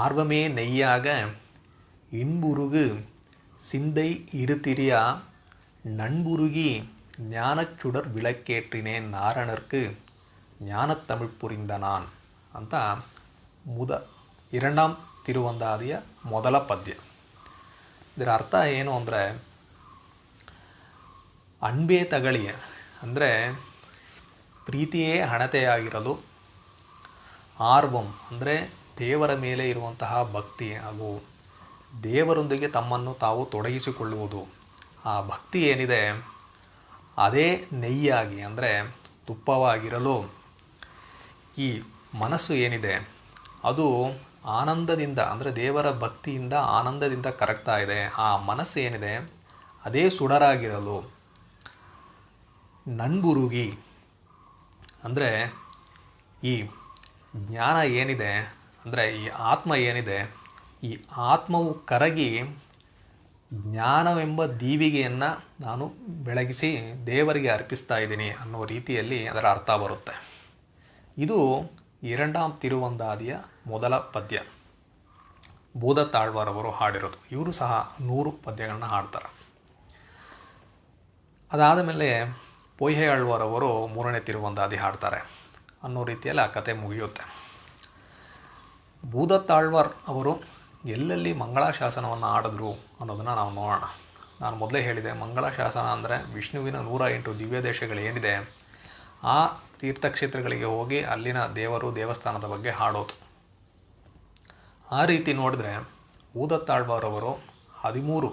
ஆர்வமே நெய்யாக இன்புருகு சிந்தை இடுதிரியா நண்புருகி ಜ್ಞಾನಚುಡರ್ ವಿಳಕ್ಕೇற்றிನೇನ್ ನಾರಣರ್ಕು ಜ್ಞಾನತ್ತಮಿಳ್ ಪುರಿಂದ ನಾನ್ ಅಂತ ಎರಡಾಂ ತಿರುವಂದಾದಿಯ ಮೊದಲ ಪದ್ಯ. ಇದರ ಅರ್ಥ ಏನು ಅಂದರೆ, ಅನ್ಬೇ ತಗಳಿ ಅಂದರೆ ಪ್ರೀತಿಯೇ ಹಣತೆಯಾಗಿರಲು, ಆರ್ವಂ ಅಂದರೆ ದೇವರ ಮೇಲೆ ಇರುವಂತಹ ಭಕ್ತಿ ಹಾಗೂ ದೇವರೊಂದಿಗೆ ತಮ್ಮನ್ನು ತಾವು ತೊಡಗಿಸಿಕೊಳ್ಳುವುದು, ಆ ಭಕ್ತಿ ಏನಿದೆ ಅದೇ ನೆಯ್ಯಾಗಿ ಅಂದರೆ ತುಪ್ಪವಾಗಿರಲು, ಈ ಮನಸ್ಸು ಏನಿದೆ ಅದು ಆನಂದದಿಂದ ಅಂದರೆ ದೇವರ ಭಕ್ತಿಯಿಂದ ಆನಂದದಿಂದ ಕರಗ್ತಾ ಇದೆ, ಆ ಮನಸ್ಸು ಏನಿದೆ ಅದೇ ಸುಡರಾಗಿರಲು, ನನ್ಬುರುಗಿ ಅಂದರೆ ಈ ಜ್ಞಾನ ಏನಿದೆ ಅಂದರೆ ಈ ಆತ್ಮ ಏನಿದೆ, ಈ ಆತ್ಮವು ಕರಗಿ ಜ್ಞಾನವೆಂಬ ದೀವಿಗೆಯನ್ನು ನಾನು ಬೆಳಗಿಸಿ ದೇವರಿಗೆ ಅರ್ಪಿಸ್ತಾ ಇದ್ದೀನಿ ಅನ್ನೋ ರೀತಿಯಲ್ಲಿ ಅದರ ಅರ್ಥ ಬರುತ್ತೆ. ಇದು ಎರಡಾಂ ತಿರುವಂದಾದಿಯ ಮೊದಲ ಪದ್ಯ. ಭೂದತ್ತಾಳ್ವಾರ್ ಅವರು ಹಾಡಿರೋದು. ಇವರು ಸಹ 100 ಪದ್ಯಗಳನ್ನ ಹಾಡ್ತಾರೆ. ಅದಾದ ಮೇಲೆ ಪೊಯ್ಹೆ ಆಳ್ವಾರ್ ಅವರು 3ನೇ ತಿರುವಂದಾದಿ ಹಾಡ್ತಾರೆ ಅನ್ನೋ ರೀತಿಯಲ್ಲಿ ಆ ಕತೆ ಮುಗಿಯುತ್ತೆ. ಭೂದತ್ತಾಳ್ವಾರ್ ಅವರು ಎಲ್ಲೆಲ್ಲಿ ಮಂಗಳಾಶಾಸನವನ್ನು ಆಡಿದ್ರು ಅನ್ನೋದನ್ನು ನಾವು ನೋಡೋಣ. ನಾನು ಮೊದಲೇ ಹೇಳಿದೆ, ಮಂಗಳಾಶಾಸನ ಅಂದರೆ ವಿಷ್ಣುವಿನ 108 ದಿವ್ಯ ದೇಶಗಳೇನಿದೆ ಆ ತೀರ್ಥಕ್ಷೇತ್ರಗಳಿಗೆ ಹೋಗಿ ಅಲ್ಲಿನ ದೇವರು ದೇವಸ್ಥಾನದ ಬಗ್ಗೆ ಹಾಡೋದು. ಆ ರೀತಿ ನೋಡಿದ್ರೆ ಭೂದತ್ತಾಳ್ವಾರ್ ಅವರು 13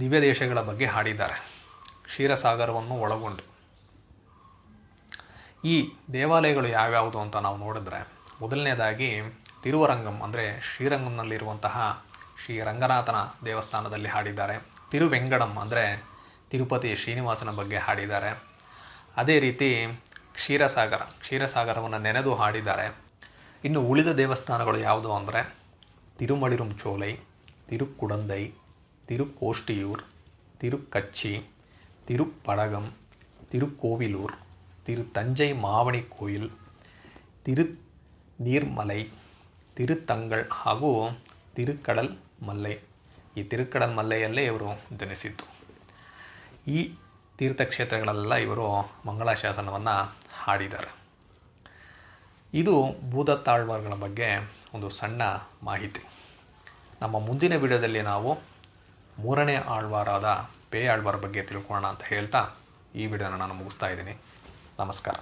ದಿವ್ಯ ದೇಶಗಳ ಬಗ್ಗೆ ಹಾಡಿದ್ದಾರೆ, ಕ್ಷೀರಸಾಗರವನ್ನು ಒಳಗೊಂಡು. ಈ ದೇವಾಲಯಗಳು ಯಾವ್ಯಾವುದು ಅಂತ ನಾವು ನೋಡಿದ್ರೆ, ಮೊದಲನೇದಾಗಿ ತಿರುವರಂಗಂ ಅಂದರೆ ಶ್ರೀರಂಗಂನಲ್ಲಿರುವಂತಹ ಶ್ರೀ ರಂಗನಾಥನ ದೇವಸ್ಥಾನದಲ್ಲಿ ಹಾಡಿದ್ದಾರೆ. ತಿರುವೆಂಗಡಂ ಅಂದರೆ ತಿರುಪತಿ ಶ್ರೀನಿವಾಸನ ಬಗ್ಗೆ ಹಾಡಿದ್ದಾರೆ. ಅದೇ ರೀತಿ ಕ್ಷೀರಸಾಗರವನ್ನು ನೆನೆದು ಹಾಡಿದ್ದಾರೆ. ಇನ್ನು ಉಳಿದ ದೇವಸ್ಥಾನಗಳು ಯಾವುದು ಅಂದರೆ ತಿರುಮಡಿರುಂ ಚೋಲೈ, ತಿರುಕುಡಂದೈ, ತಿರುಕೋಷ್ಟಿಯೂರ್, ತಿರುಕಚ್ಚಿ, ತಿರುಪಡಗಂ, ತಿರುಕೋವಿಲೂರ್, ತಿರುತಂಜೈ ಮಾವಣಿ ಕೋಯಿಲ್, ತಿರುನೀರ್ಮಲೈ, ತಿರುತಂಗಳ್ ಹಾಗೂ ತಿರುಕಡಲ್ ಮಲ್ಲೈ. ಈ ತಿರುಕಡಲ್ ಮಲ್ಲೈಯಲ್ಲೇ ಇವರು ಜನಿಸಿದ್ದು. ಈ ತೀರ್ಥಕ್ಷೇತ್ರಗಳೆಲ್ಲ ಇವರು ಮಂಗಳಾಶಾಸನವನ್ನು ಹಾಡಿದ್ದಾರೆ. ಇದು ಭೂದತ್ತಾಳ್ವಾರ್ಗಳ ಬಗ್ಗೆ ಒಂದು ಸಣ್ಣ ಮಾಹಿತಿ. ನಮ್ಮ ಮುಂದಿನ ವಿಡಿಯೋದಲ್ಲಿ ನಾವು 3ನೇ ಆಳ್ವಾರಾದ ಪೇಯಾಳ್ವಾರ್ ಬಗ್ಗೆ ತಿಳ್ಕೊಳ್ಳೋಣ ಅಂತ ಹೇಳ್ತಾ ಈ ವಿಡಿಯೋನ ನಾನು ಮುಗಿಸ್ತಾ ಇದ್ದೀನಿ. ನಮಸ್ಕಾರ.